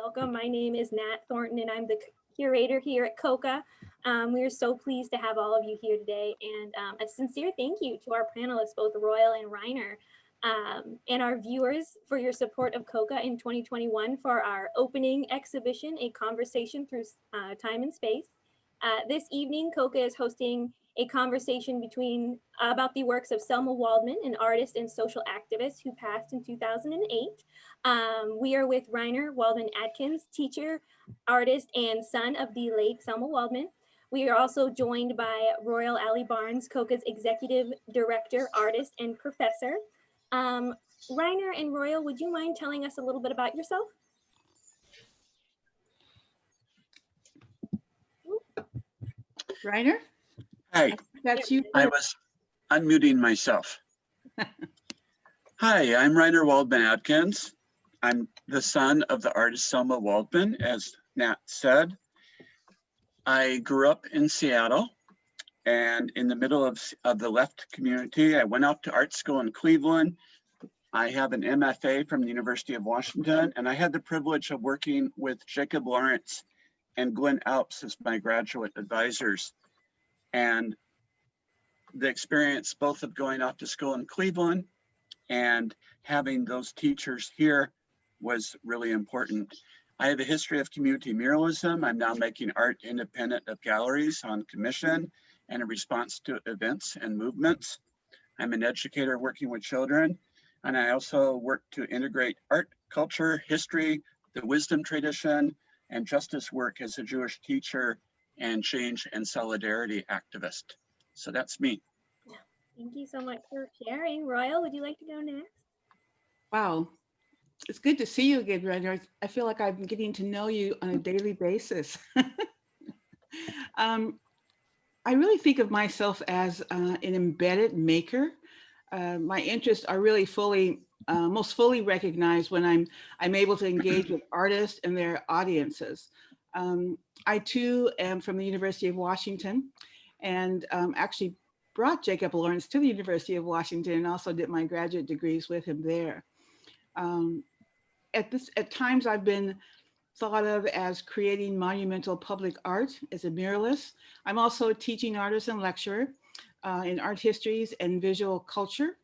Welcome. My name is Nat Thornton, and I'm the curator here at CoCA. We are so pleased to have all of you here today, and a sincere thank you to our panelists, both Royal and Reiner, and our viewers for your support of CoCA in 2021 for our opening exhibition, A Conversation Through Time and Space. This evening, CoCA is hosting a conversation about the works of Selma Waldman, an artist and social activist who passed in 2008. We are with Reiner Waldman Adkins, teacher, artist, and son of the late Selma Waldman. We are also joined by Royal Ali Barnes, CoCA's executive director, artist, and professor. Reiner and Royal, would you mind telling us a little bit about yourself? Reiner? Hi. That's you. I was unmuting myself. Hi, I'm Reiner Waldman Adkins. I'm the son of the artist Selma Waldman, as Nat said. I grew up in Seattle, and in the middle of the left community. I went out to art school in Cleveland. I have an MFA from the University of Washington, and I had the privilege of working with Jacob Lawrence and Glenn Alps as my graduate advisors. And the experience both of going off to school in Cleveland and having those teachers here was really important. I have a history of community muralism. I'm now making art independent of galleries on commission and in response to events and movements. I'm an educator working with children, and I also work to integrate art, culture, history, the wisdom tradition, and justice work as a Jewish teacher and change and solidarity activist. So that's me. Thank you so much for sharing. Royal, would you like to go next? Wow. It's good to see you again, Reiner. I feel like I'm getting to know you on a daily basis. I really think of myself as an embedded maker. My interests are really most fully recognized when I'm able to engage with artists and their audiences. I too am from the University of Washington, and actually brought Jacob Lawrence to the University of Washington and also did my graduate degrees with him there. At times I've been thought of as creating monumental public art as a muralist. I'm also a teaching artist and lecturer in art histories and visual culture.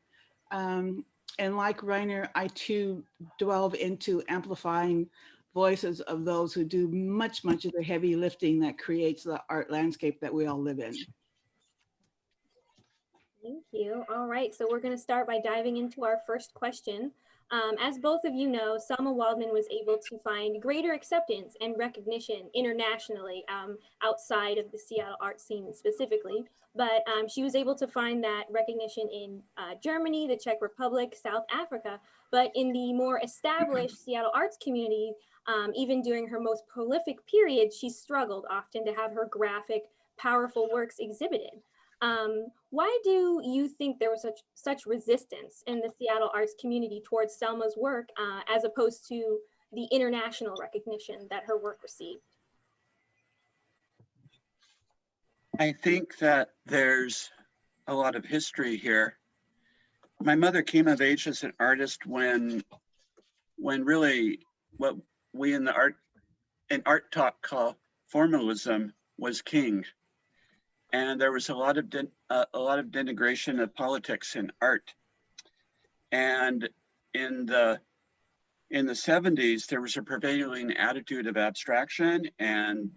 And like Reiner, I too delve into amplifying voices of those who do much of the heavy lifting that creates the art landscape that we all live in. Thank you. All right, so we're going to start by diving into our first question. As both of you know, Selma Waldman was able to find greater acceptance and recognition internationally outside of the Seattle art scene specifically, but she was able to find that recognition in Germany, the Czech Republic, South Africa, but in the more established Seattle arts community, even during her most prolific period, she struggled often to have her graphic, powerful works exhibited. Why do you think there was such resistance in the Seattle arts community towards Selma's work as opposed to the international recognition that her work received? I think that there's a lot of history here. My mother came of age as an artist when really what we in art talk call formalism was king. And there was a lot of denigration of politics in art. And in the 70s, there was a prevailing attitude of abstraction and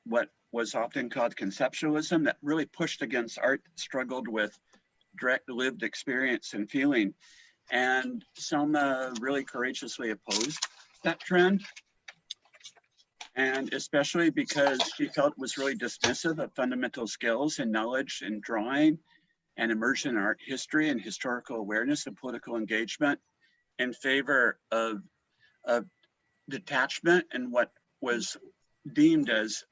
what was often called conceptualism that really pushed against art, struggled with direct lived experience and feeling. And Selma really courageously opposed that trend. And especially because she felt was really dismissive of fundamental skills and knowledge in drawing and immersion in art history and historical awareness and political engagement in favor of detachment and what was deemed as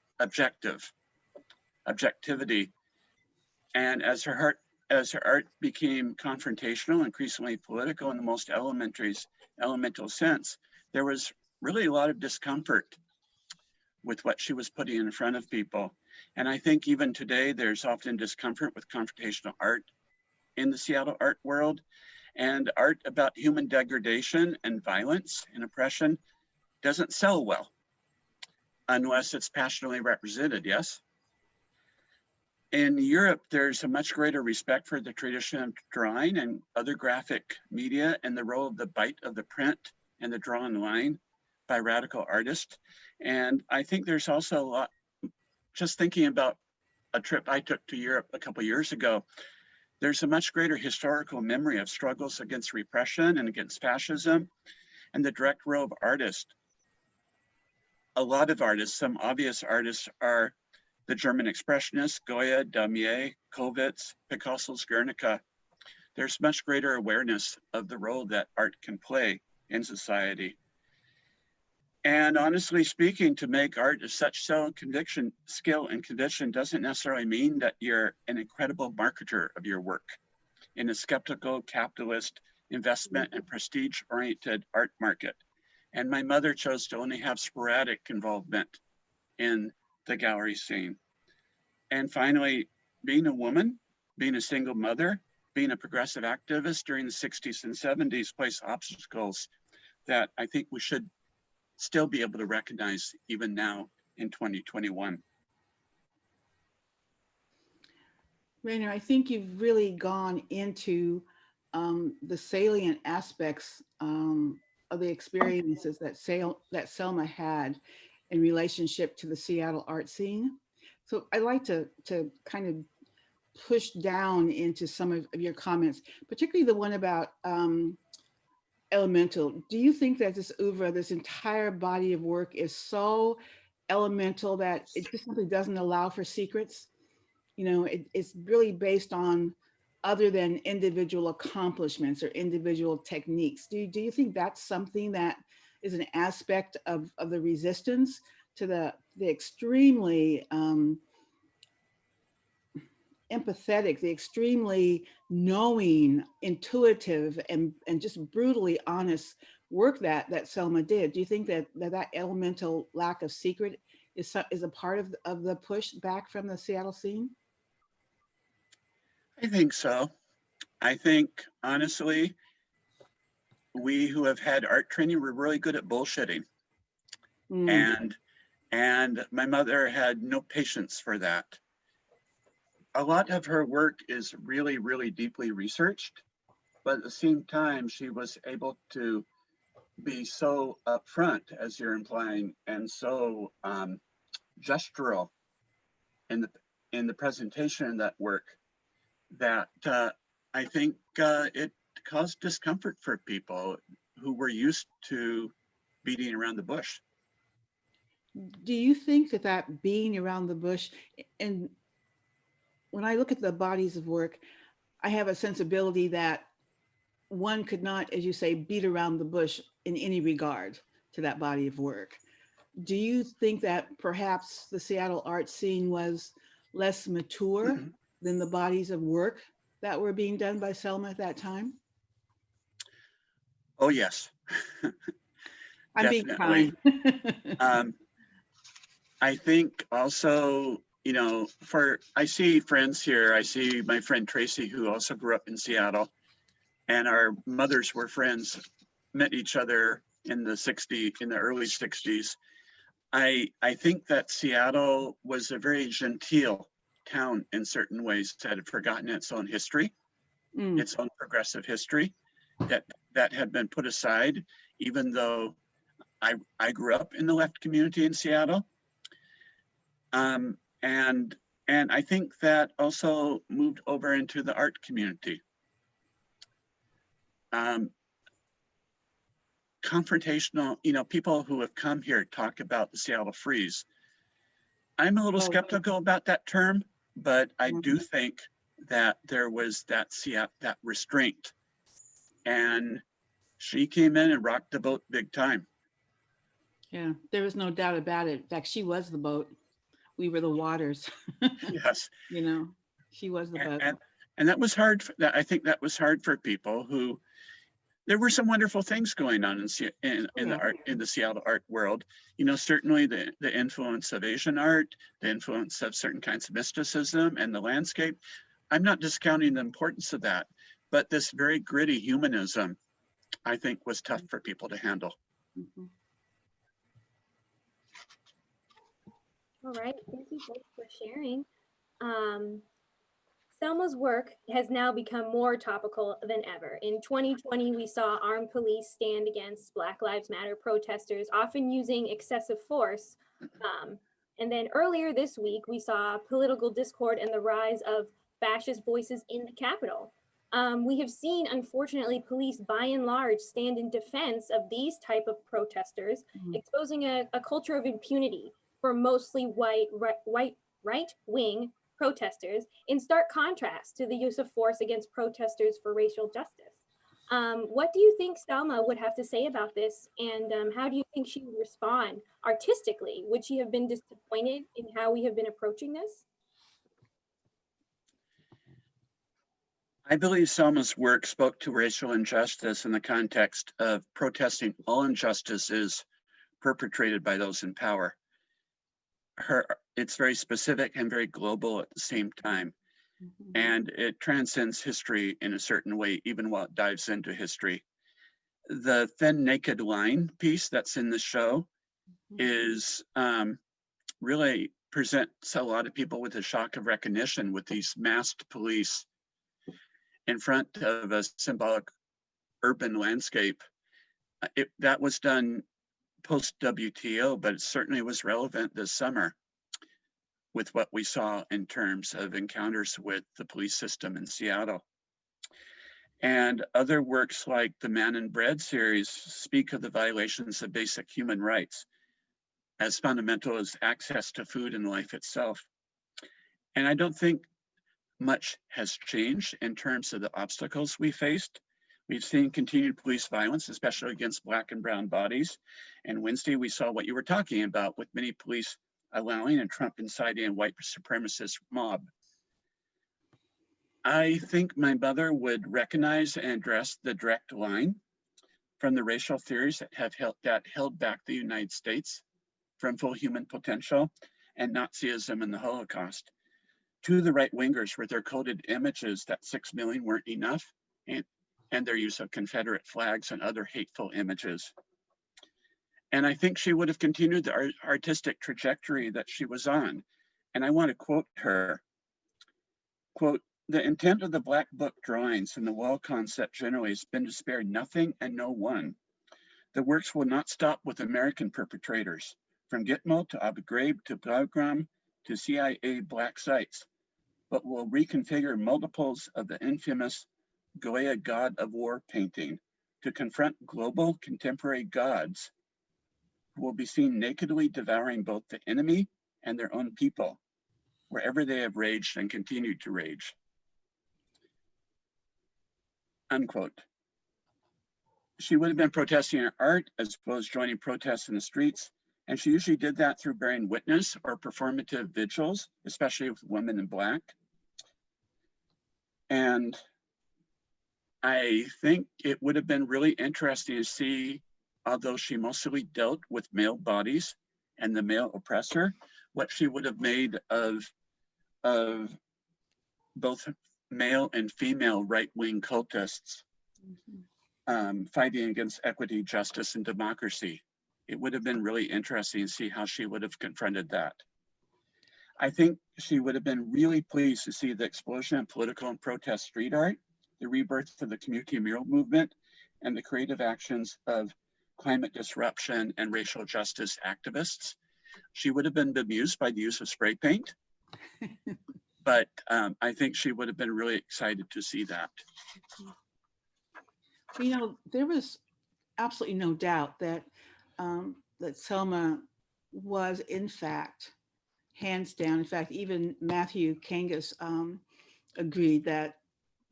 objectivity. And as her art became confrontational, increasingly political in the most elemental sense, there was really a lot of discomfort with what she was putting in front of people. And I think even today, there's often discomfort with confrontational art in the Seattle art world, and art about human degradation and violence and oppression doesn't sell well unless it's passionately represented, yes? In Europe, there's a much greater respect for the tradition of drawing and other graphic media and the role of the bite of the print and the drawn line by radical artists. And I think there's also a lot, just thinking about a trip I took to Europe a couple years ago, there's a much greater historical memory of struggles against repression and against fascism and the direct role of artists. A lot of artists, some obvious artists are the German expressionists, Goya, Damier, Kovacs, Picasso's Guernica. There's much greater awareness of the role that art can play in society. And honestly speaking, to make art of such skill and conviction doesn't necessarily mean that you're an incredible marketer of your work in a skeptical, capitalist, investment and prestige-oriented art market. And my mother chose to only have sporadic involvement in the gallery scene. And finally, being a woman, being a single mother, being a progressive activist during the 60s and 70s placed obstacles that I think we should still be able to recognize even now in 2021. Rainer, I think you've really gone into the salient aspects of the experiences that Selma had in relationship to the Seattle art scene. So I'd like to kind of push down into some of your comments, particularly the one about elemental. Do you think that this oeuvre, this entire body of work is so elemental that it just simply doesn't allow for secrets? You know, it's really based on other than individual accomplishments or individual techniques. Do you think that's something that is an aspect of the resistance to the extremely empathetic, the extremely knowing, intuitive, and just brutally honest work that Selma did? Do you think that elemental lack of secret is a part of the push back from the Seattle scene? I think so. I think, honestly, we who have had art training, we're really good at bullshitting. And my mother had no patience for that. A lot of her work is really, really deeply researched, but at the same time, she was able to be so upfront, as you're implying, and so gestural in the presentation of that work that I think it caused discomfort for people who were used to beating around the bush. Do you think that being around the bush, and when I look at the bodies of work, I have a sensibility that one could not, as you say, beat around the bush in any regard to that body of work. Do you think that perhaps the Seattle art scene was less mature than the bodies of work that were being done by Selma at that time? Oh, yes. I'm being kind. I think also, you know, I see friends here. I see my friend Tracy, who also grew up in Seattle, and our mothers were friends, met each other in the early 60s. I think that Seattle was a very genteel town in certain ways that had forgotten its own history, its own progressive history that had been put aside, even though I grew up in the left community in Seattle. And I think that also moved over into the art community. Confrontational, you know, people who have come here talk about the Seattle Freeze. I'm a little skeptical about that term, but I do think that there was that restraint, and she came in and rocked the boat big time. Yeah, there was no doubt about it. In fact, she was the boat. We were the waters. Yes. You know, she was the boat. And that was hard. I think that was hard for people who, there were some wonderful things going on in the Seattle art world. You know, certainly the influence of Asian art, the influence of certain kinds of mysticism and the landscape. I'm not discounting the importance of that, but this very gritty humanism, I think, was tough for people to handle. Mm-hmm. All right, thank you both for sharing. Um, Selma's work has now become more topical than ever. In 2020, we saw armed police stand against Black Lives Matter protesters, often using excessive force. And then earlier this week, we saw political discord and the rise of fascist voices in the Capitol. We have seen, unfortunately, police by and large stand in defense of these type of protesters, exposing a culture of impunity for mostly right-wing protesters, in stark contrast to the use of force against protesters for racial justice. What do you think Selma would have to say about this? And how do you think she would respond artistically? Would she have been disappointed in how we have been approaching this? I believe Selma's work spoke to racial injustice in the context of protesting all injustices perpetrated by those in power. It's very specific and very global at the same time. And it transcends history in a certain way, even while it dives into history. The Thin Naked Line piece that's in the show is really presents a lot of people with a shock of recognition with these masked police in front of a symbolic urban landscape. That was done post WTO, but it certainly was relevant this summer with what we saw in terms of encounters with the police system in Seattle. And other works like the Man and Bread series speak of the violations of basic human rights, as fundamental as access to food and life itself. And I don't think much has changed in terms of the obstacles we faced. We've seen continued police violence, especially against Black and brown bodies. And Wednesday, we saw what you were talking about with many police allowing and Trump inciting a white supremacist mob. I think my mother would recognize and address the direct line from the racial theories that held back the United States from full human potential and Nazism and the Holocaust, to the right wingers with their coded images that 6 million weren't enough, and their use of Confederate flags and other hateful images. And I think she would have continued the artistic trajectory that she was on. And I want to quote her, quote, "The intent of the Black Book drawings and the wall concept generally has been to spare nothing and no one. The works will not stop with American perpetrators, from Gitmo to Abu Ghraib to Bagram to CIA black sites, but will reconfigure multiples of the infamous Goya God of War painting to confront global contemporary gods who will be seen nakedly devouring both the enemy and their own people, wherever they have raged and continue to rage." Unquote. She would have been protesting her art as well as joining protests in the streets, and she usually did that through bearing witness or performative vigils, especially with women in Black. And I think it would have been really interesting to see, although she mostly dealt with male bodies and the male oppressor, what she would have made of both male and female right-wing cultists fighting against equity, justice, and democracy. It would have been really interesting to see how she would have confronted that. I think she would have been really pleased to see the explosion of political and protest street art, the rebirth of the community mural movement, and the creative actions of climate disruption and racial justice activists. She would have been bemused by the use of spray paint, but I think she would have been really excited to see that. You know, there was absolutely no doubt that that Selma was, in fact, hands down. In fact, even Matthew Kangas agreed that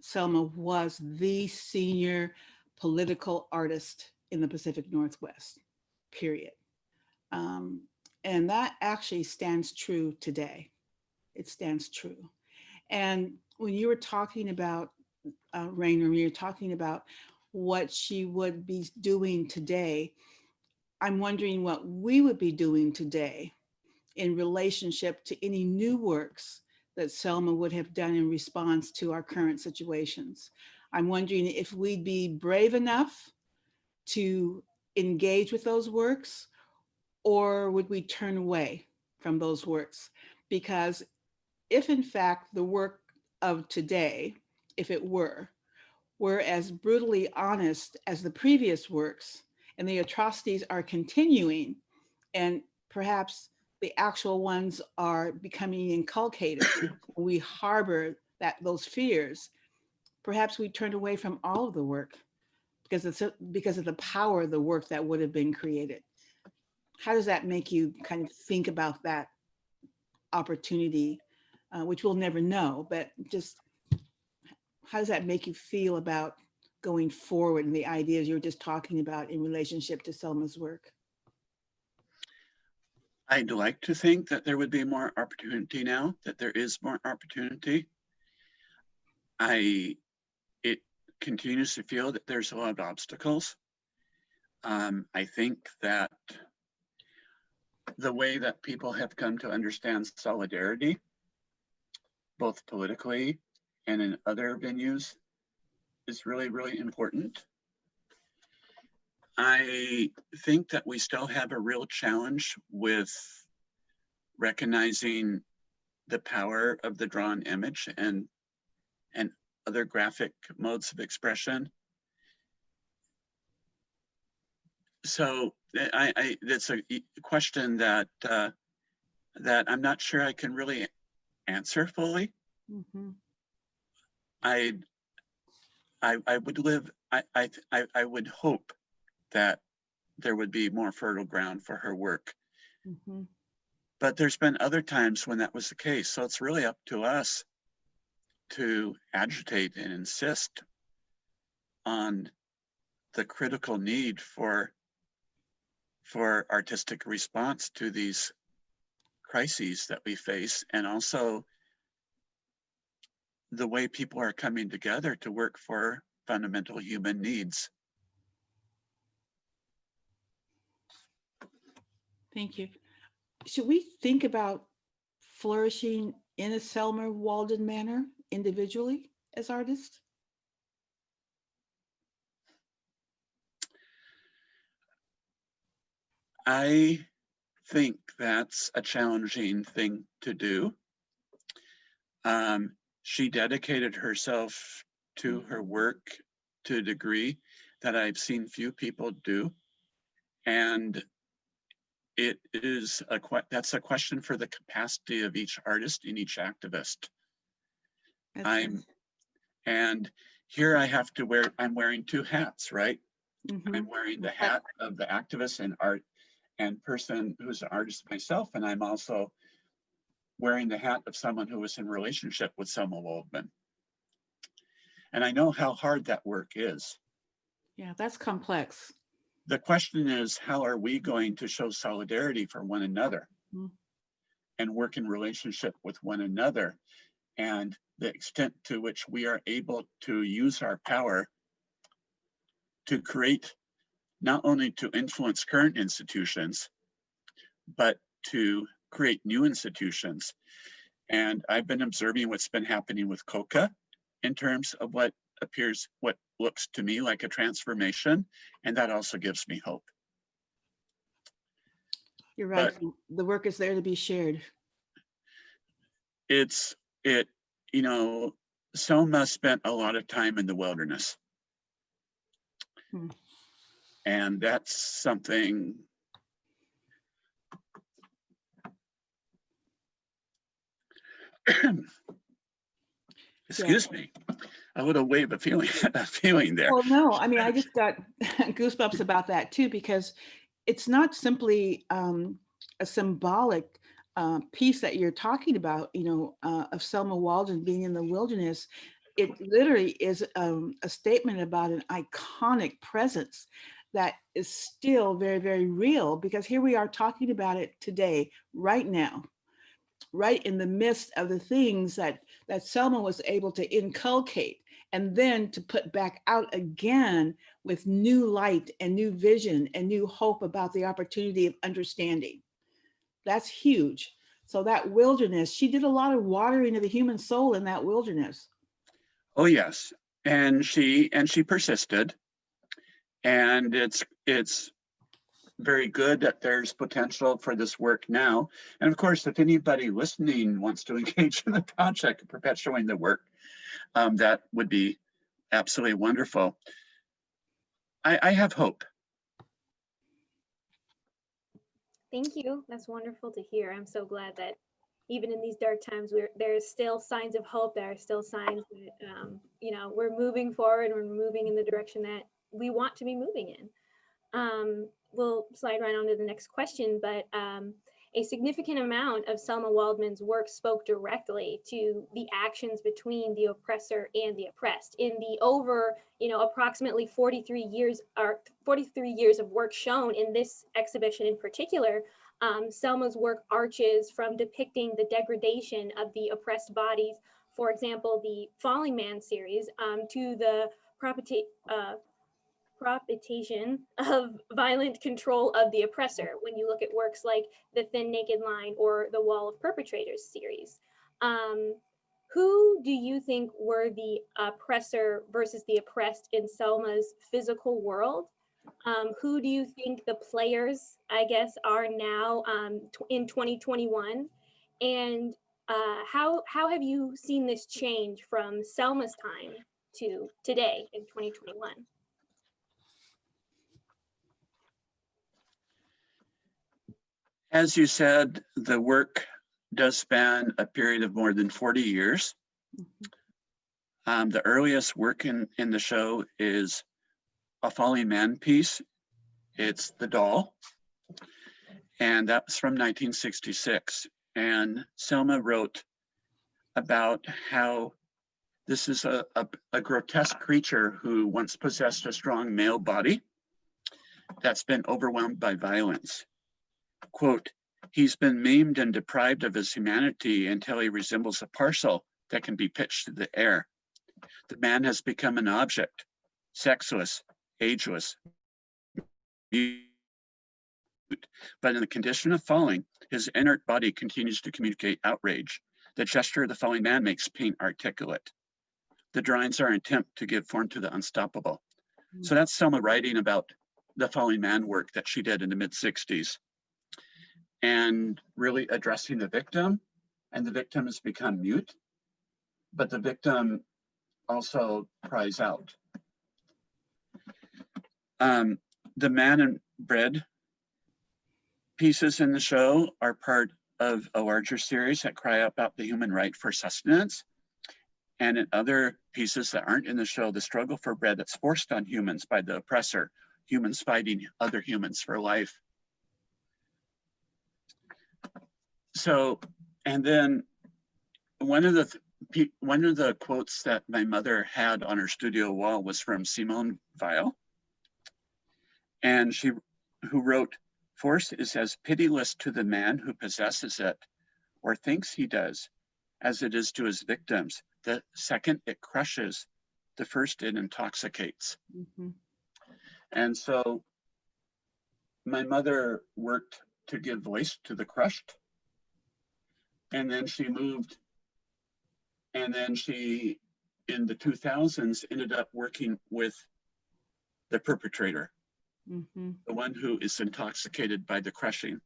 Selma was the senior political artist in the Pacific Northwest, period. And that actually stands true today. It stands true. And when you were talking about Rainer, when you're talking about what she would be doing today, I'm wondering what we would be doing today in relationship to any new works that Selma would have done in response to our current situations. I'm wondering if we'd be brave enough to engage with those works, or would we turn away from those works. Because if in fact the work of today, if it were as brutally honest as the previous works, and the atrocities are continuing, and perhaps the actual ones are becoming inculcated, we harbor those fears, perhaps we turned away from all of the work because of the power of the work that would have been created. How does that make you kind of think about that opportunity, which we'll never know, but just how does that make you feel about going forward and the ideas you were just talking about in relationship to Selma's work? I'd like to think that there would be more opportunity now, that there is more opportunity. It continues to feel that there's a lot of obstacles. I think that the way that people have come to understand solidarity, both politically and in other venues, is really, really important. I think that we still have a real challenge with recognizing the power of the drawn image and other graphic modes of expression. So that's a question that I'm not sure I can really answer fully. Mm-hmm. I would hope that there would be more fertile ground for her work. Mm-hmm. But there's been other times when that was the case. So it's really up to us to agitate and insist on the critical need for artistic response to these crises that we face, and also the way people are coming together to work for fundamental human needs. Thank you. Should we think about flourishing in a Selma Waldman manner individually as artists? I think that's a challenging thing to do. She dedicated herself to her work to a degree that I've seen few people do. And that's a question for the capacity of each artist and each activist. And here I have to I'm wearing two hats, right? Mm-hmm. I'm wearing the hat of the activist and art and person who's an artist myself, and I'm also wearing the hat of someone who was in relationship with Selma Waldman. And I know how hard that work is. Yeah, that's complex. The question is, how are we going to show solidarity for one another and work in relationship with one another, and the extent to which we are able to use our power to create, not only to influence current institutions, but to create new institutions. And I've been observing what's been happening with CoCA in terms of what looks to me like a transformation, and that also gives me hope. You're right. But the work is there to be shared. Selma spent a lot of time in the wilderness. And that's something excuse me, a little wave of feeling there. Well, no, I mean, I just got goosebumps about that too, because it's not simply a symbolic piece that you're talking about, of Selma Waldman being in the wilderness. It literally is a statement about an iconic presence that is still very, very real, because here we are talking about it today, right now, right in the midst of the things that Selma was able to inculcate and then to put back out again with new light and new vision and new hope about the opportunity of understanding. That's huge. So that wilderness, she did a lot of watering of the human soul in that wilderness. Oh yes, and she persisted, and it's very good that there's potential for this work now. And of course, if anybody listening wants to engage in the project of perpetuating the work, that would be absolutely wonderful. I have hope. Thank you. That's wonderful to hear. I'm so glad that even in these dark times, there's still signs of hope. There are still signs that, you know, we're moving forward. We're moving in the direction that we want to be moving in. We'll slide right on to the next question, but a significant amount of Selma Waldman's work spoke directly to the actions between the oppressor and the oppressed. In the over, you know, approximately 43 years of work shown in this exhibition in particular, Selma's work arches from depicting the degradation of the oppressed bodies, for example, the Fallin Man series, to the propagation of violent control of the oppressor when you look at works like the Thin Naked Line or the Wall of Perpetrators series. Who do you think were the oppressor versus the oppressed in Selma's physical world? Who do you think the players, I guess, are now in 2021? And how have you seen this change from Selma's time to today in 2021? As you said, the work does span a period of more than 40 years. The earliest work in the show is a Fallin Man piece. It's The Doll, and that was from 1966. And Selma wrote about how this is a grotesque creature who once possessed a strong male body that's been overwhelmed by violence. Quote, he's been maimed and deprived of his humanity until he resembles a parcel that can be pitched to the air. The man has become an object, sexless, ageless, mute. But in the condition of falling, his inert body continues to communicate outrage. The gesture of the falling man makes pain articulate. The drawings are an attempt to give form to the unstoppable. So that's Selma writing about the Fallin Man work that she did in the mid-60s. And really addressing the victim, and the victim has become mute, but the victim also cries out. The Man and Bread pieces in the show are part of a larger series that cry about the human right for sustenance. And in other pieces that aren't in the show, the struggle for bread that's forced on humans by the oppressor, humans fighting other humans for life. So, and then one of the quotes that my mother had on her studio wall was from Simone Weil, and who wrote, "Force is as pitiless to the man who possesses it, or thinks he does, as it is to his victims. The second it crushes, the first it intoxicates." And so my mother worked to give voice to the crushed. And then she moved, and then she, in the 2000s, ended up working with the perpetrator, the one who is intoxicated by the crushing.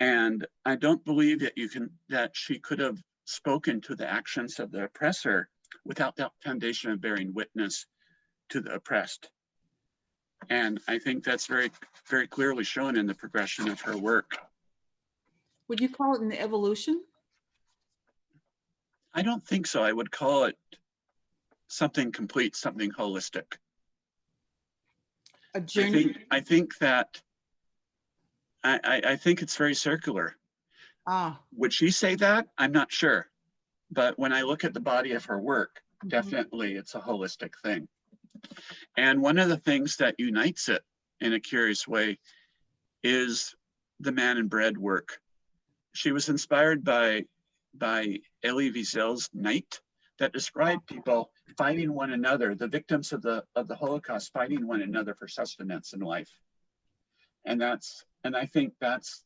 And I don't believe that she could have spoken to the actions of the oppressor without that foundation of bearing witness to the oppressed. And I think that's very, very clearly shown in the progression of her work. Would you call it an evolution? I don't think so. I would call it something complete, something holistic. A journey? I think it's very circular. Would she say that? I'm not sure. But when I look at the body of her work, definitely it's a holistic thing. And one of the things that unites it in a curious way is the Man and Bread work. She was inspired by Elie Wiesel's Night, that described people fighting one another, the victims of the Holocaust fighting one another for sustenance in life. And I think that's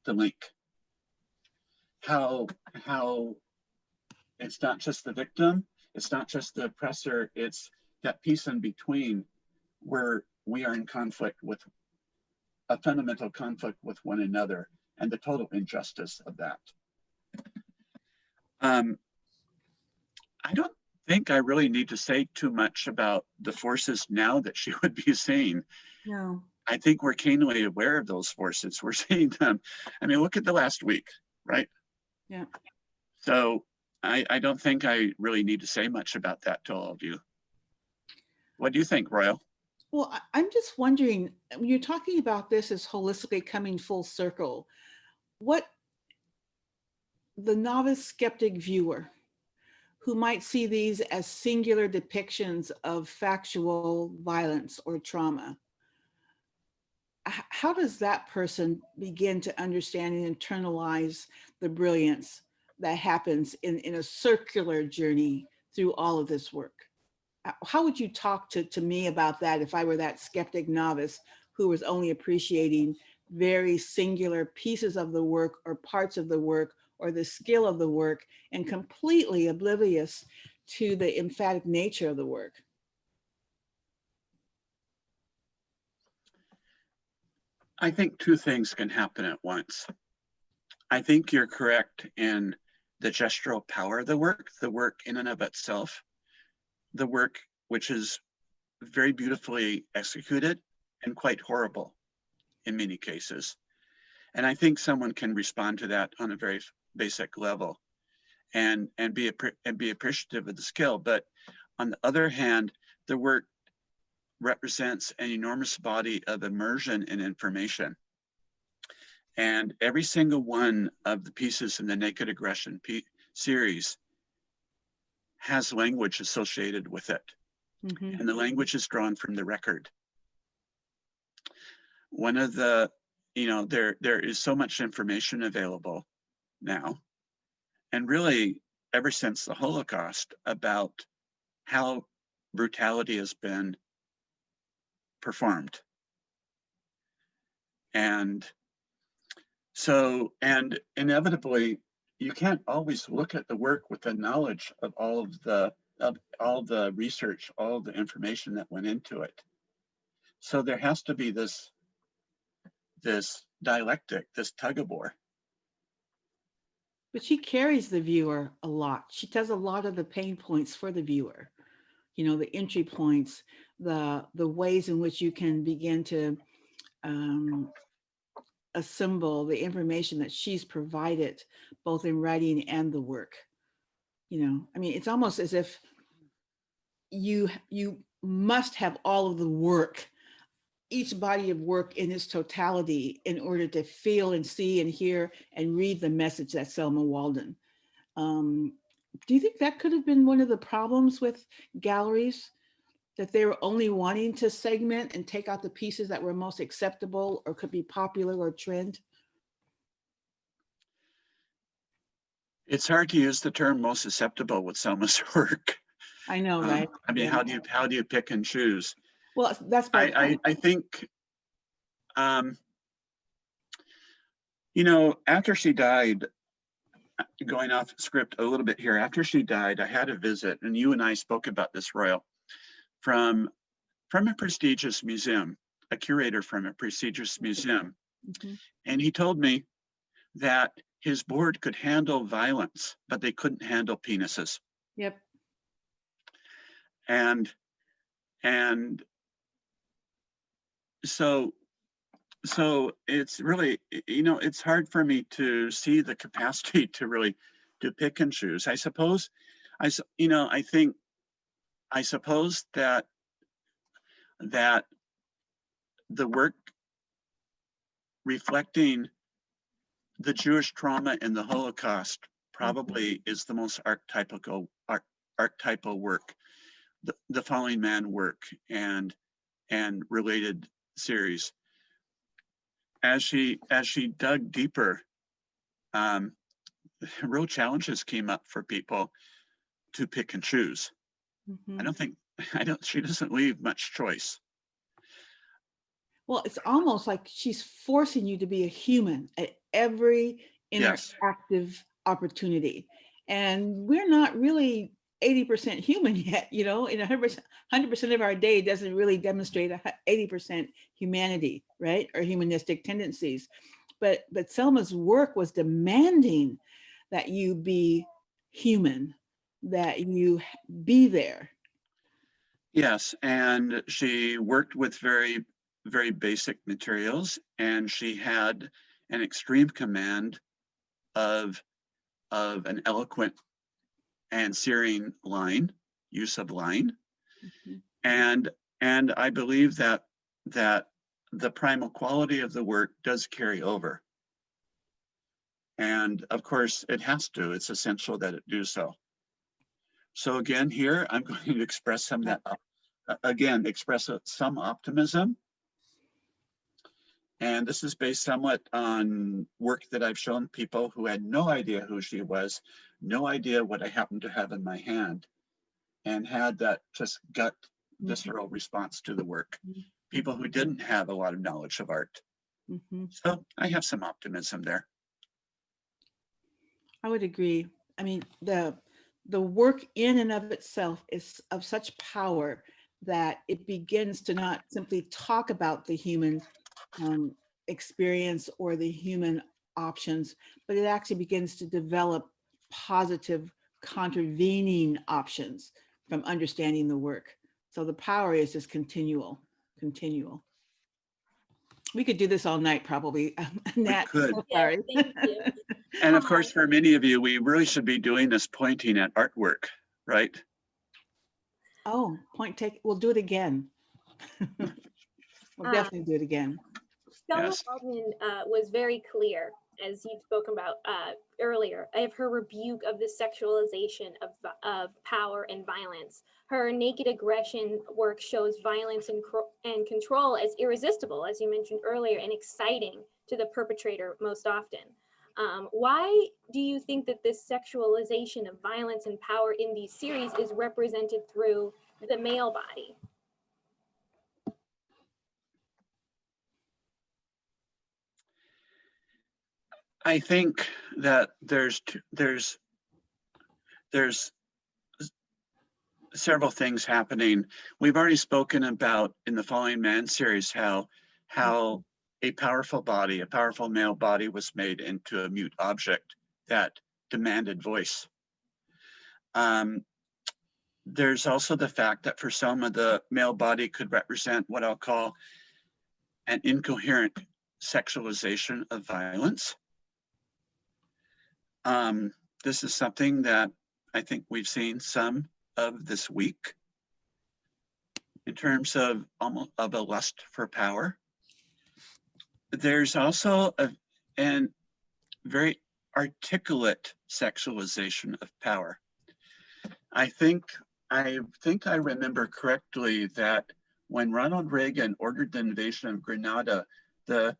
the link. How it's not just the victim, it's not just the oppressor, it's that piece in between where we are in conflict with a fundamental conflict with one another and the total injustice of that. I don't think I really need to say too much about the forces now that she would be seeing. No. I think we're keenly aware of those forces. We're seeing them. I mean, look at the last week, right? Yeah. So I don't think I really need to say much about that to all of you. What do you think, Royal? Well, I'm just wondering, when you're talking about this as holistically coming full circle, what the novice skeptic viewer who might see these as singular depictions of factual violence or trauma, how does that person begin to understand and internalize the brilliance that happens in a circular journey through all of this work? How would you talk to me about that if I were that skeptic novice who was only appreciating very singular pieces of the work or parts of the work or the skill of the work and completely oblivious to the emphatic nature of the work? I think two things can happen at once. I think you're correct in the gestural power of the work in and of itself, the work which is very beautifully executed and quite horrible in many cases. And I think someone can respond to that on a very basic level and be appreciative of the skill. But on the other hand, the work represents an enormous body of immersion and information. And every single one of the pieces in the Naked Aggression series has language associated with it. Mm-hmm. And the language is drawn from the record. One of the, there is so much information available now, and really ever since the Holocaust, about how brutality has been performed. And so, and inevitably, you can't always look at the work with the knowledge of all the research, all the information that went into it. So there has to be this dialectic, this tug of war. But she carries the viewer a lot. She does a lot of the pain points for the viewer. The entry points, the ways in which you can begin to assemble the information that she's provided, both in writing and the work. I mean, it's almost as if you must have all of the work, each body of work in its totality, in order to feel and see and hear and read the message that Selma Waldman. Do you think that could have been one of the problems with galleries, that they were only wanting to segment and take out the pieces that were most acceptable or could be popular or trend? It's hard to use the term most acceptable with Selma's work. I know, right? I mean, yeah. How do you pick and choose? Well, that's my I think, after she died, going off script a little bit here, after she died, I had a visit, and you and I spoke about this, Royal, from a prestigious museum, a curator from a prestigious museum. Mm-hmm. And he told me that his board could handle violence, but they couldn't handle penises. Yep. And so it's really, it's hard for me to see the capacity to really to pick and choose. I suppose that the work reflecting the Jewish trauma in the Holocaust probably is the most archetypal work, the Fallin Man work and related series. As she dug deeper, real challenges came up for people to pick and choose. Mm-hmm. She doesn't leave much choice. Well, it's almost like she's forcing you to be a human at every interactive opportunity. And we're not really 80% human yet, you know, in 100% of our day doesn't really demonstrate 80% humanity, right? Or humanistic tendencies. But Selma's work was demanding that you be human, that you be there. Yes, and she worked with very, very basic materials, and she had an extreme command of an eloquent and searing use of line. Mm-hmm. And I believe that the primal quality of the work does carry over. And of course it has to, it's essential that it do so. So again, here I'm going to express some of that, express some optimism. And this is based somewhat on work that I've shown people who had no idea who she was, no idea what I happened to have in my hand, and had that just gut visceral response to the work. People who didn't have a lot of knowledge of art. Mm-hmm. So I have some optimism there. I would agree. I mean, the work in and of itself is of such power that it begins to not simply talk about the human experience or the human options, but it actually begins to develop positive contravening options from understanding the work. So the power is just continual. We could do this all night, probably. Nat, We could. So sorry. Yes, thank you. And of course, for many of you, we really should be doing this pointing at artwork, right? Oh, we'll do it again. We'll definitely do it again. Selma Yes. Waldman was very clear, as you've spoken about earlier, of her rebuke of the sexualization of power and violence. Her naked aggression work shows violence and control as irresistible, as you mentioned earlier, and exciting to the perpetrator most often. Why do you think that this sexualization of violence and power in these series is represented through the male body? I think that there's several things happening. We've already spoken about in the Fallin Man series how a powerful male body was made into a mute object that demanded voice. There's also the fact that for Selma, the male body could represent what I'll call an incoherent sexualization of violence. This is something that I think we've seen some of this week in terms of a lust for power. There's also a very articulate sexualization of power. I think I remember correctly that when Ronald Reagan ordered the invasion of Grenada, the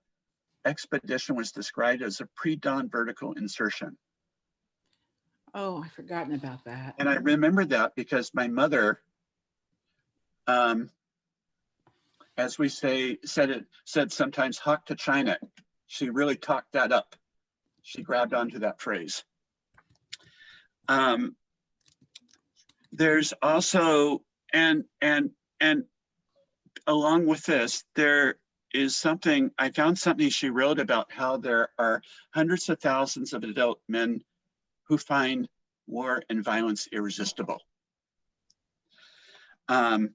expedition was described as a pre-dawn vertical insertion. Oh, I've forgotten about that. And I remember that because my mother, as we said sometimes, hawk to China. She really talked that up. She grabbed onto that phrase. There's also, and along with this, there is something, I found something she wrote about how there are hundreds of thousands of adult men who find war and violence irresistible. And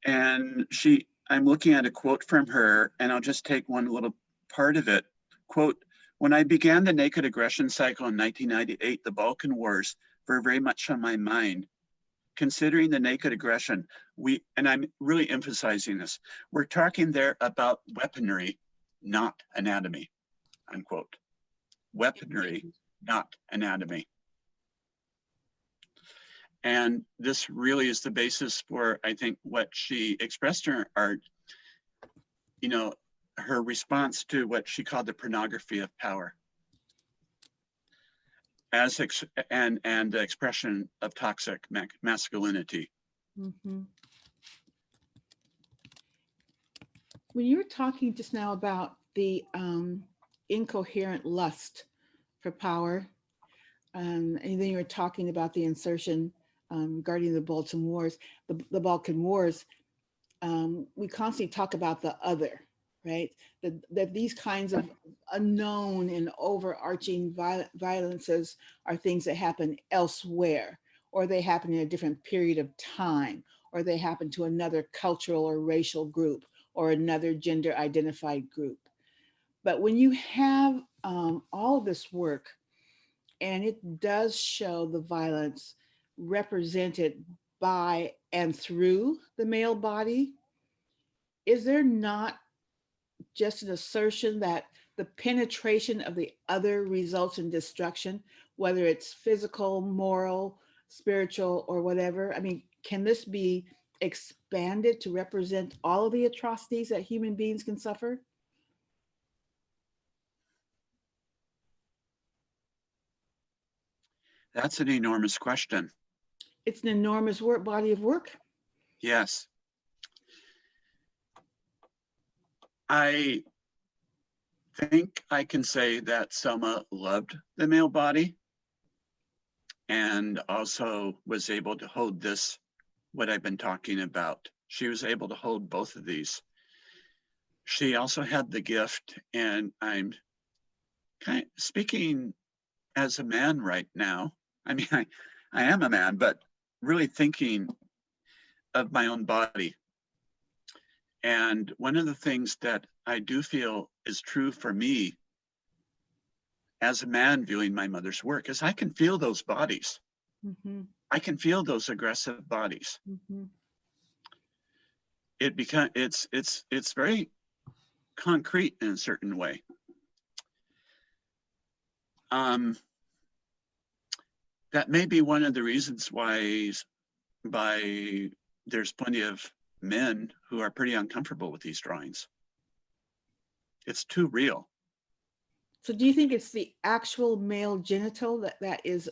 I'm looking at a quote from her, and I'll just take one little part of it. Quote, "When I began the naked aggression cycle in 1998, the Balkan Wars were very much on my mind. Considering the naked aggression, and I'm really emphasizing this, we're talking there about weaponry, not anatomy," unquote. Weaponry, not anatomy. And this really is the basis for, I think, what she expressed in her art, you know, her response to what she called the pornography of power and the expression of toxic masculinity. Mm-hmm. When you were talking just now about the incoherent lust for power, And then you were talking about the insertion regarding the Balkan Wars. The Balkan Wars, we constantly talk about the other, right? That these kinds of unknown and overarching violences are things that happen elsewhere, or they happen in a different period of time, or they happen to another cultural or racial group, or another gender identified group. But when you have all of this work, and it does show the violence represented by and through the male body, is there not just an assertion that the penetration of the other results in destruction, whether it's physical, moral, spiritual, or whatever? I mean, can this be expanded to represent all of the atrocities that human beings can suffer? That's an enormous question. It's an enormous body of work. Yes. I think I can say that Selma loved the male body and also was able to hold this, what I've been talking about. She was able to hold both of these. She also had the gift, and I'm kind of speaking as a man right now. I mean, I am a man, but really thinking of my own body. And one of the things that I do feel is true for me as a man viewing my mother's work is I can feel those bodies. Mm-hmm. I can feel those aggressive bodies. Mm-hmm. It's very concrete in a certain way. That may be one of the reasons why there's plenty of men who are pretty uncomfortable with these drawings. It's too real. So do you think it's the actual male genital that is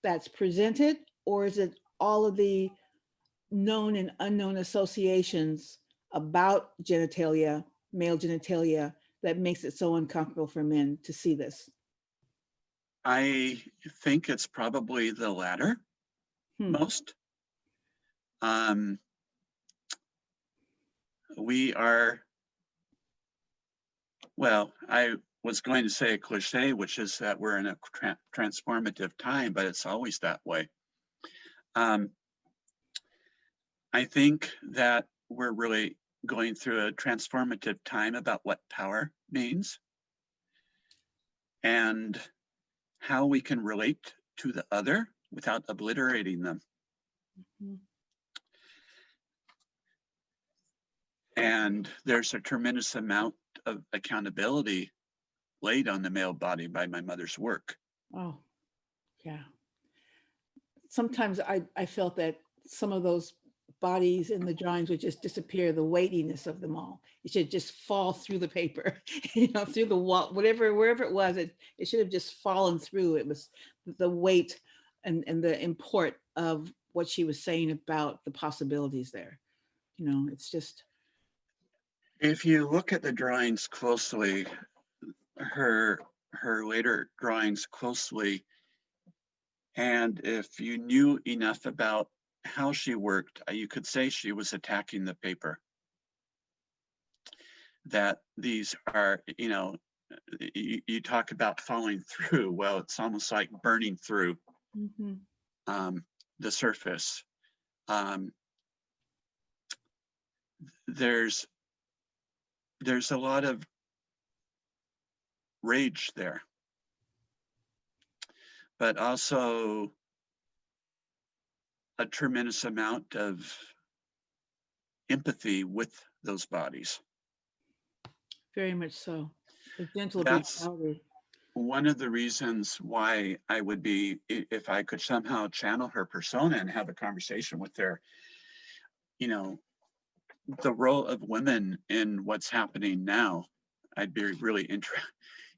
that's presented, or is it all of the known and unknown associations about genitalia, male genitalia, that makes it so uncomfortable for men to see this? I think it's probably the latter most. We are, well, I was going to say a cliche, which is that we're in a transformative time, but it's always that way. I think that we're really going through a transformative time about what power means and how we can relate to the other without obliterating them. Mm-hmm. And there's a tremendous amount of accountability laid on the male body by my mother's work. Oh, yeah. Sometimes I felt that some of those bodies in the drawings would just disappear, the weightiness of them all. It should just fall through the paper, through the wall, wherever it was, it should have just fallen through. It was the weight and the import of what she was saying about the possibilities there. It's just. If you look at the drawings closely, her later drawings closely, and if you knew enough about how she worked, you could say she was attacking the paper. That these are, you talk about falling through. Well, it's almost like burning through the surface. There's a lot of rage there, but also a tremendous amount of empathy with those bodies. Very much so. A gentle That's brutality. one of the reasons why I would be, if I could somehow channel her persona and have a conversation with her, the role of women in what's happening now, I'd be really interested.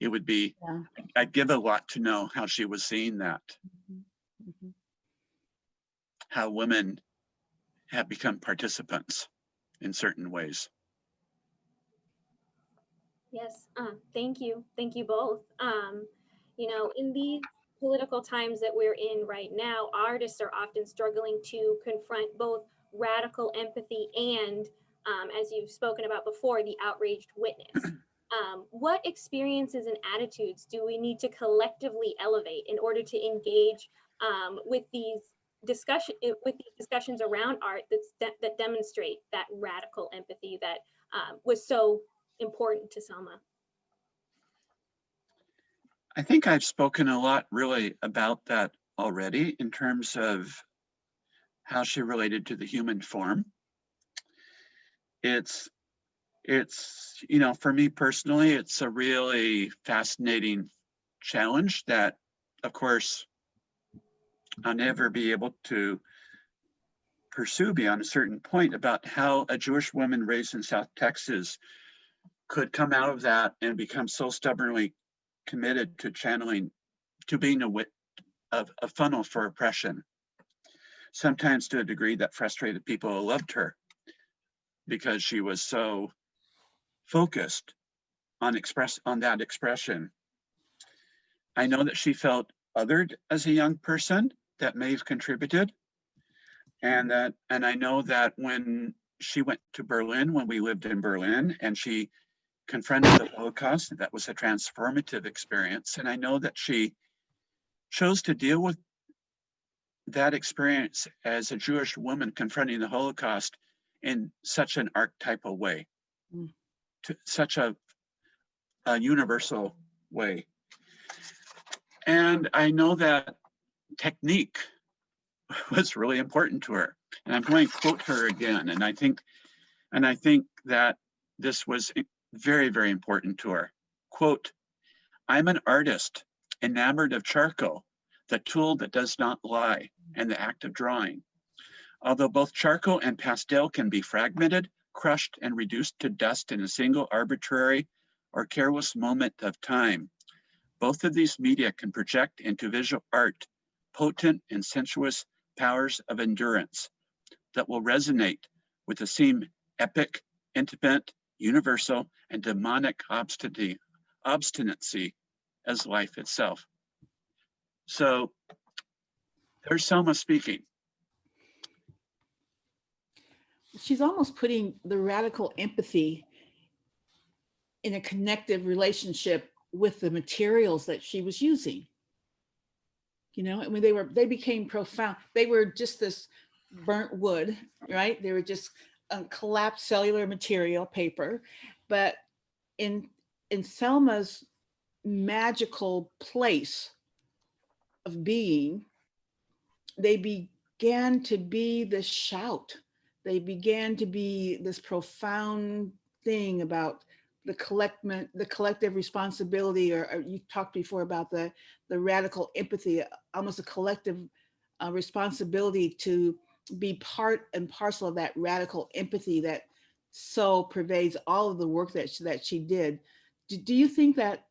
It would be, Yeah. I'd give a lot to know how she was seeing that. How women have become participants in certain ways. Yes, thank you both. In these political times that we're in right now, artists are often struggling to confront both radical empathy and, as you've spoken about before, the outraged witness. What experiences and attitudes do we need to collectively elevate in order to engage with these discussions around art that demonstrate that radical empathy that was so important to Selma? I think I've spoken a lot really about that already in terms of how she related to the human form. It's, you know, for me personally, it's a really fascinating challenge that, of course, I'll never be able to pursue beyond a certain point about how a Jewish woman raised in South Texas could come out of that and become so stubbornly committed to channeling, to being a funnel for oppression, sometimes to a degree that frustrated people who loved her because she was so focused on that expression. I know that she felt othered as a young person that may have contributed. And I know that when she went to Berlin, when we lived in Berlin, and she confronted the Holocaust, that was a transformative experience. And I know that she chose to deal with that experience as a Jewish woman confronting the Holocaust in such an archetypal way, to such a universal way. And I know that technique was really important to her. And I'm going to quote her again. And I think that this was very, very important to her. Quote, "I'm an artist enamored of charcoal, the tool that does not lie, and the act of drawing. Although both charcoal and pastel can be fragmented, crushed, and reduced to dust in a single arbitrary or careless moment of time, both of these media can project into visual art potent and sensuous powers of endurance that will resonate with the same epic, intimate, universal, and demonic obstinacy as life itself." So there's Selma speaking. She's almost putting the radical empathy in a connective relationship with the materials that she was using. You know, I mean, they became profound. They were just this burnt wood, right? They were just collapsed cellular material, paper. But in Selma's magical place of being, they began to be the shout. They began to be this profound thing about the collective responsibility, or you talked before about the radical empathy, almost a collective responsibility to be part and parcel of that radical empathy that so pervades all of the work that she did. Do you think that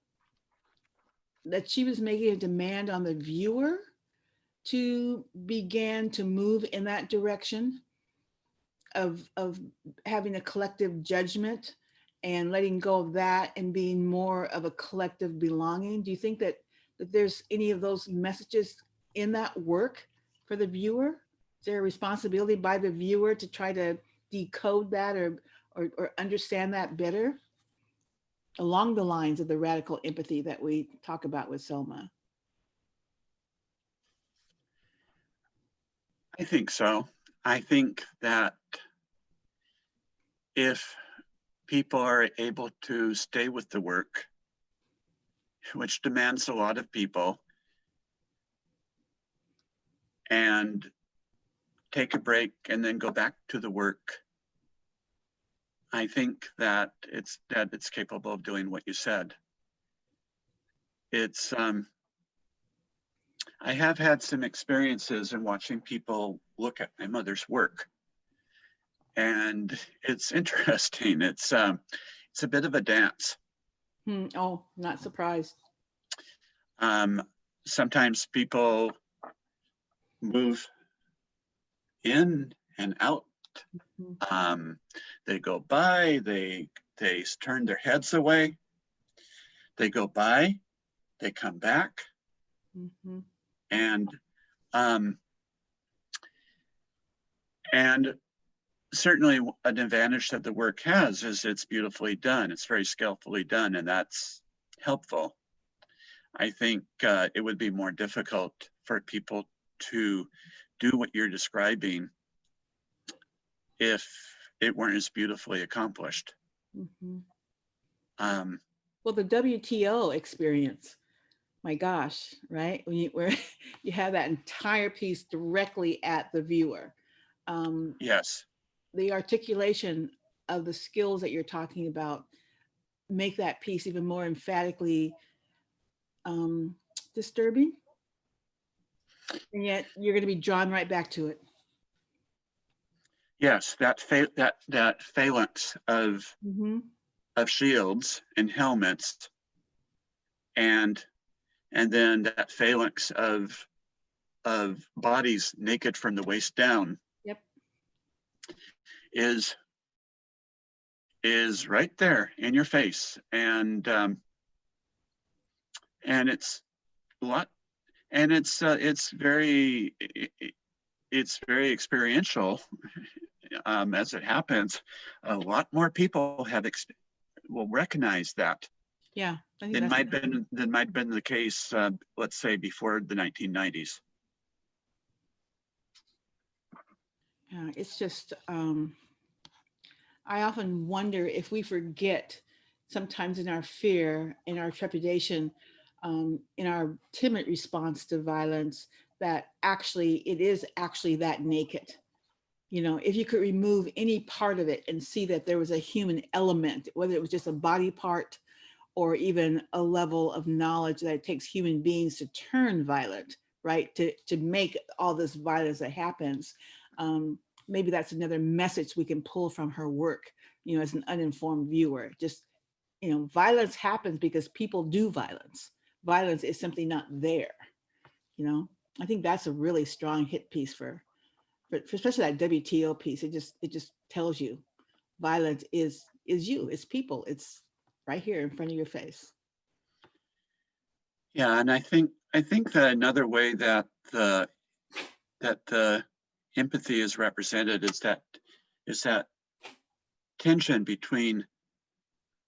she was making a demand on the viewer to begin to move in that direction of having a collective judgment and letting go of that and being more of a collective belonging? Do you think that there's any of those messages in that work for the viewer? Is there a responsibility by the viewer to try to decode that or understand that better along the lines of the radical empathy that we talk about with Selma? I think so. I think that if people are able to stay with the work, which demands a lot of people, and take a break and then go back to the work, I think that it's capable of doing what you said. It's I have had some experiences in watching people look at my mother's work, and it's interesting. It's a bit of a dance. Oh, not surprised. Sometimes people move in and out. They go by, they turn their heads away. They go by, they come back. Mhm. Um, and certainly an advantage that the work has is it's beautifully done. It's very skillfully done, and that's helpful. I think it would be more difficult for people to do what you're describing if it weren't as beautifully accomplished. Mhm. Um, Well, the WTO experience, my gosh, right? Where you have that entire piece directly at the viewer. yes, The articulation of the skills that you're talking about make that piece even more emphatically um, disturbing, and yet you're going to be drawn right back to it. yes, that phalanx Mm-hmm. of shields and helmets, and then that phalanx of bodies naked from the waist down Yep. is right there in your face, and it's a lot, and it's very experiential. As it happens, a lot more people will recognize that Yeah, I think than that's might have been the case, let's say, before the 1990s. yeah. It's just I often wonder if we forget sometimes in our fear, in our trepidation, in our timid response to violence, that actually it is actually that naked. You know, if you could remove any part of it and see that there was a human element, whether it was just a body part or even a level of knowledge that it takes human beings to turn violent, right? To make all this violence that happens. Maybe that's another message we can pull from her work, you know, as an uninformed viewer. Just, you know, violence happens because people do violence. Violence is simply not there, you know? I think that's a really strong hit piece for especially that WTO piece. It just tells you violence is you, it's people, it's right here in front of your face. Yeah, and I think that another way that the empathy is represented is that tension between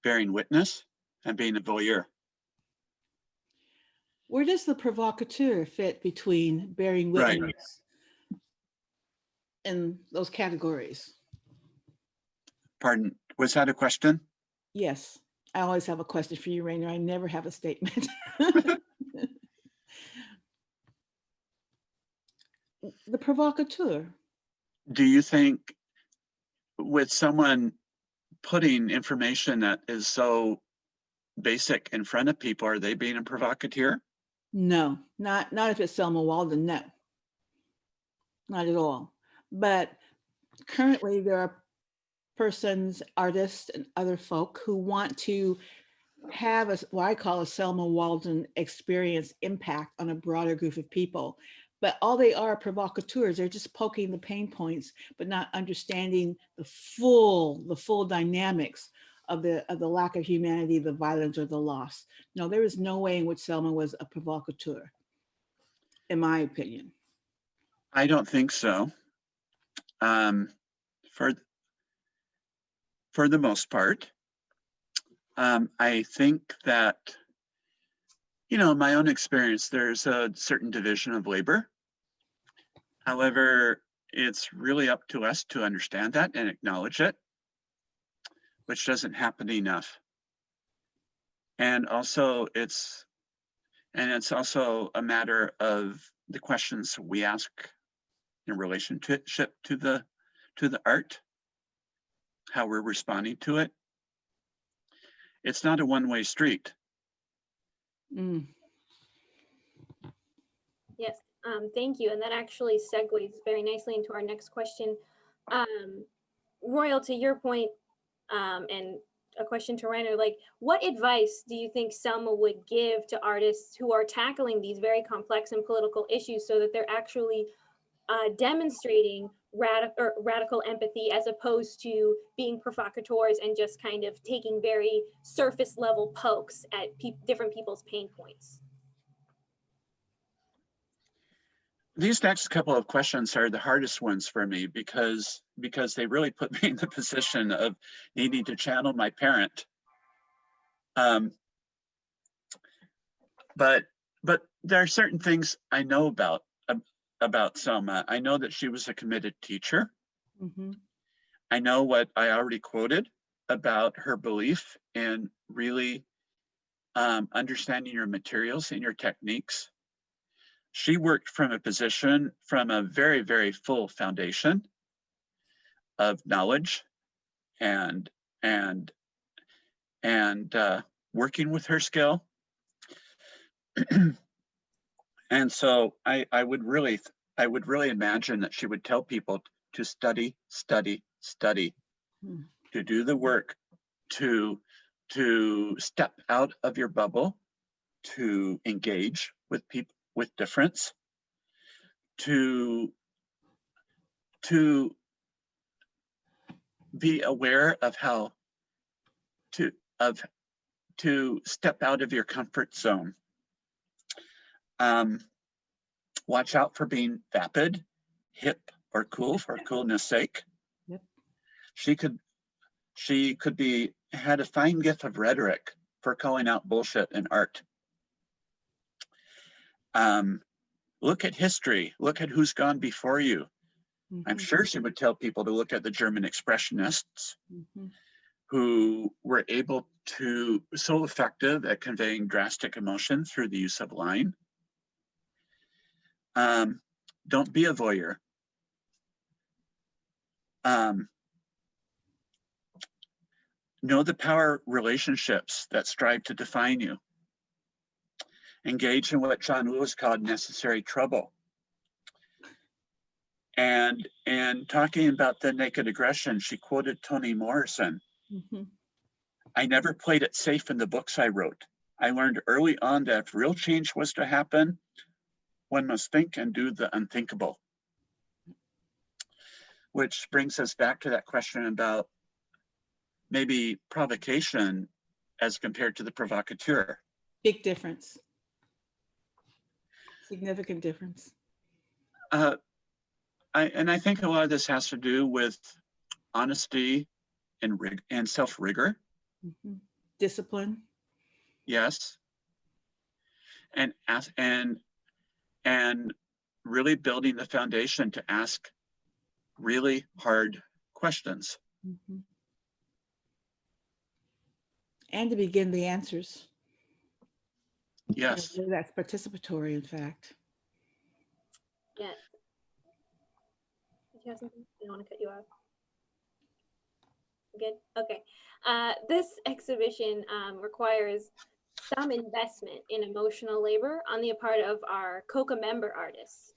bearing witness and being a voyeur. Where does the provocateur fit between bearing Right. witness in those categories? Pardon, was that a question? Yes, I always have a question for you, Rainer. I never have a statement. The provocateur. Do you think with someone putting information that is so basic in front of people, are they being a provocateur? No, not if it's Selma Waldman. No, not at all. But currently, there are persons, artists, and other folk who want to have what I call a Selma Waldman experience impact on a broader group of people. But all they are provocateurs. They're just poking the pain points, but not understanding the full dynamics of the lack of humanity, the violence, or the loss. No, there is no way in which Selma was a provocateur, in my opinion. I don't think so. For the most part, I think that, you know, in my own experience, there's a certain division of labor. However, it's really up to us to understand that and acknowledge it, which doesn't happen enough. And also it's also a matter of the questions we ask in relationship to the art, how we're responding to it. It's not a one-way street. Mm. Yes, thank you. And that actually segues very nicely into our next question. Royal, to your point, and a question to Rainer, like, what advice do you think Selma would give to artists who are tackling these very complex and political issues so that they're actually demonstrating radical empathy as opposed to being provocateurs and just kind of taking very surface level pokes at different people's pain points? these next couple of questions are the hardest ones for me because they really put me in the position of needing to channel my parent. But there are certain things I know about Selma. I know that she was a committed teacher. Mm-hmm. I know what I already quoted about her belief in really understanding your materials and your techniques. She worked from a position from a very, very full foundation of knowledge and working with her skill. And so I would really imagine that she would tell people to study, study, study, to do the work, to step out of your bubble, to engage with people with difference, to be aware of how to step out of your comfort zone. Watch out for being vapid, hip, or cool for coolness sake. Yep. She had a fine gift of rhetoric for calling out bullshit in art. Look at history. Look at who's gone before you. Mm-hmm. I'm sure she would tell people to look at the German expressionists, mm-hmm. who were able to so effective at conveying drastic emotion through the use of line. Don't be a voyeur. Know the power relationships that strive to define you. Engage in what John Lewis called necessary trouble. And talking about the naked aggression, she quoted Toni Morrison. Mm-hmm. I never played it safe in the books I wrote. I learned early on that if real change was to happen, one must think and do the unthinkable. Which brings us back to that question about maybe provocation as compared to the provocateur. Big difference. Significant difference. I think a lot of this has to do with honesty and self-rigor. Mm-hmm. Discipline. Yes. And really building the foundation to ask really hard questions. Mm-hmm. And to begin the answers. Yes. That's participatory, in fact. Yes. Did you have something? I don't want to cut you off. Good. Okay. This exhibition requires some investment in emotional labor on the part of our CoCA member artists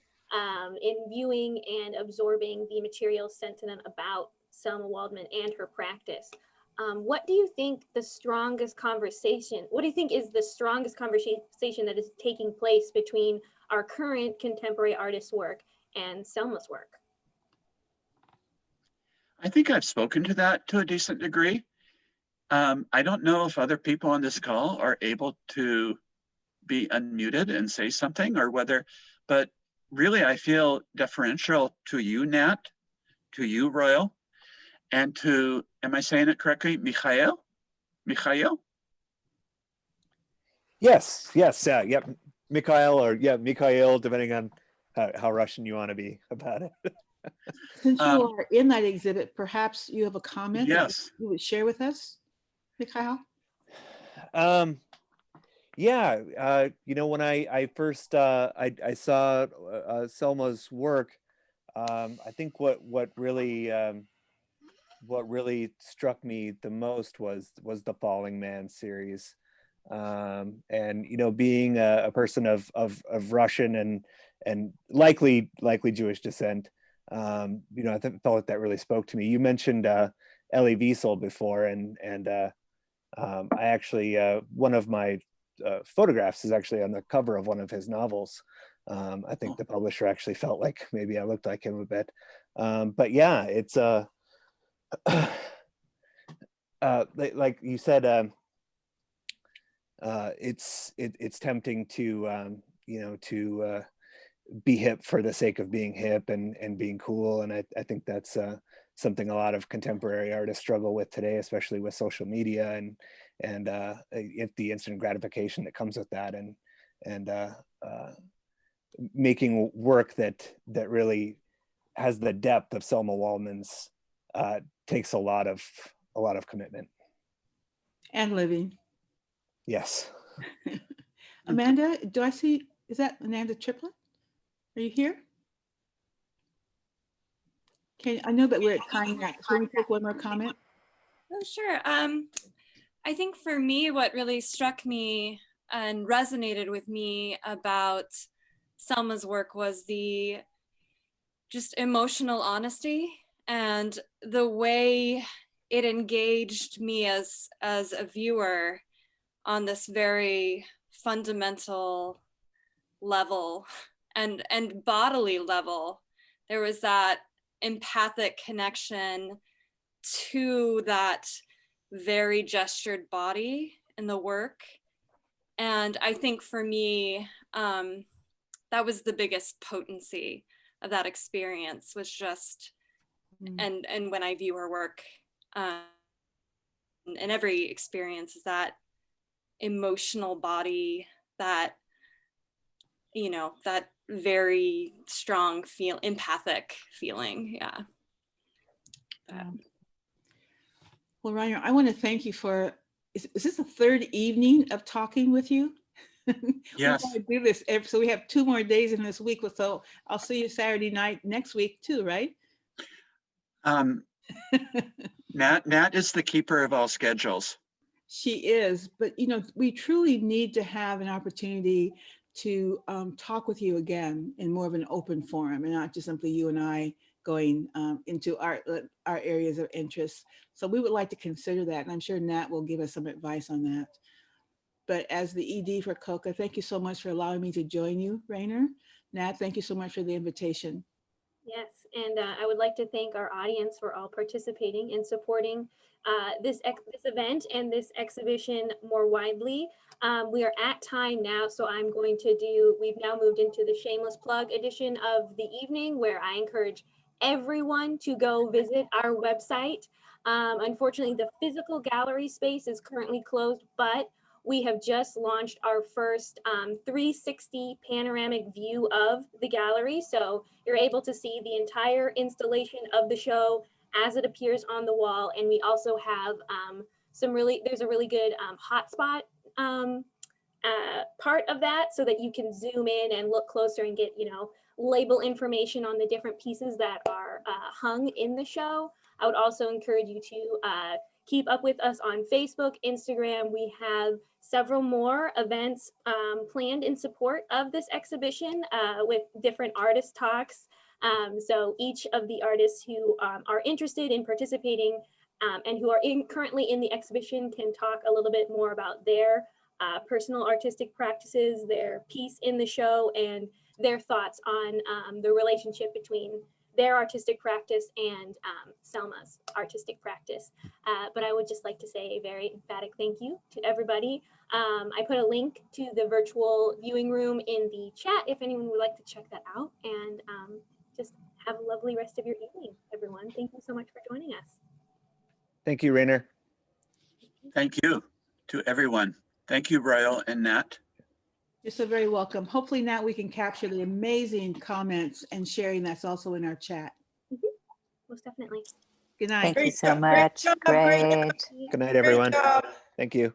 in viewing and absorbing the materials sent to them about Selma Waldman and her practice. What do you think is the strongest conversation that is taking place between our current contemporary artist work and Selma's work? I think I've spoken to that to a decent degree. I don't know if other people on this call are able to be unmuted and say something or whether, but really I feel deferential to you, Nat, to you, Royal, and to, am I saying it correctly, Mikhail? Mikhail? Yes, yep. Mikhail or Mikhail, depending on how Russian you want to be about it. Since you are in that exhibit, perhaps you have a comment yes. that you would share with us, Mikhail? Yeah, when I first I saw Selma's work, I think what really struck me the most was the Fallin Man series. And being a person of Russian and likely Jewish descent, I felt like that really spoke to me. You mentioned Elie Wiesel before, and I actually one of my photographs is actually on the cover of one of his novels. I think the publisher actually felt like maybe I looked like him a bit, but yeah, it's like you said. It's tempting to be hip for the sake of being hip and being cool. And I think that's something a lot of contemporary artists struggle with today, especially with social media and the instant gratification that comes with that, and making work that really has the depth of Selma Waldman's takes a lot of commitment. And living. Yes. Amanda, do I see, is that Amanda Triplett? Are you here? I know that we're at time now. Can we take one more comment? Oh, sure. I think for me, what really struck me and resonated with me about Selma's work was the just emotional honesty and the way it engaged me as a viewer on this very fundamental level and bodily level. There was that empathic connection to that very gestured body in the work. And I think for me, that was the biggest potency of that experience, was just, and when I view her work, in every experience, is that emotional body, that, you know, that very strong empathic feeling. Yeah. Well, Rainer, I want to thank you for, is this the third evening of talking with you? Yes. We want to do this so we have 2 more days in this week, so I'll see you Saturday night next week too, right? Nat is the keeper of all schedules. She is, but you know, we truly need to have an opportunity to talk with you again in more of an open forum, and not just simply you and I going into our areas of interest. So we would like to consider that, and I'm sure Nat will give us some advice on that. But as the ED for CoCA, thank you so much for allowing me to join you, Rainer. Nat, thank you so much for the invitation. Yes, and I would like to thank our audience for all participating and supporting this event and this exhibition more widely. We are at time now, so I'm going to we've now moved into the shameless plug edition of the evening, where I encourage everyone to go visit our website. Unfortunately, the physical gallery space is currently closed, but we have just launched our first 360 panoramic view of the gallery. So you're able to see the entire installation of the show as it appears on the wall. And we also have there's a really good hotspot part of that, so that you can zoom in and look closer and get, you know, label information on the different pieces that are hung in the show. I would also encourage you to keep up with us on Facebook, Instagram. We have several more events planned in support of this exhibition with different artist talks. So each of the artists who are interested in participating and who are currently in the exhibition can talk a little bit more about their personal artistic practices, their piece in the show, and their thoughts on the relationship between their artistic practice and Selma's artistic practice. But I would just like to say a very emphatic thank you to everybody. I put a link to the virtual viewing room in the chat if anyone would like to check that out. And just have a lovely rest of your evening, everyone. Thank you so much for joining us. Thank you, Rainer. Thank you to everyone. Thank you, Royal and Nat. You're so very welcome. Hopefully now we can capture the amazing comments and sharing that's also in our chat. Most definitely. Good night. Thank you so much. Great. Good night, everyone. Thank you.